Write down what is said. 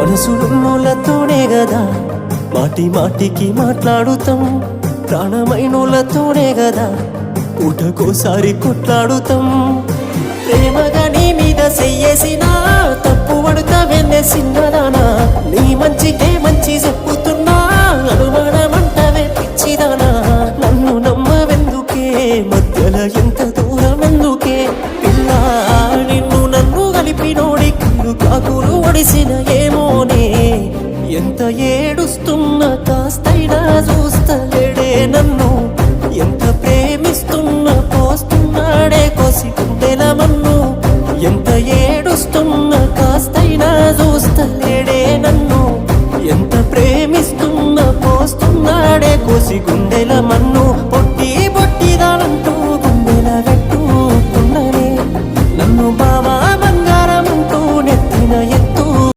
మనసులున్నోళ్ళతోనే గదా మాటి మాటికి మాట్లాడుతాం, ప్రాణమైనోళ్ళతోనే గదా పూటకోసారి కొట్లాడుతాం. ప్రేమగా నీ మీద చెయ్యేసినా తప్పు పడుతావెన్నే చిన్నదానా, నీ మంచికే మంచి చెప్పుతున్నా అనుమానమంటవే పిచ్చిదానా. నన్ను నమ్మవెందుకే మధ్యలో ఎంత దూరం ఎందుకే పిల్ల, నిన్ను నన్ను కలిపినోడి కళ్ళు కాకులు ఒడిసిన ఏమోనే. ఎంత ఏడుస్తున్నా కాస్తైనా చూస్తలేడే నన్ను, ఎంత ప్రేమిస్తున్నా పోస్తున్నాడే కోసి గుండెల మన్ను. ఎంత ఏడుస్తున్నా కాస్తైనా చూస్తలేడే నన్ను, ఎంత ప్రేమిస్తున్నా పోస్తున్నాడే కోసి గుండె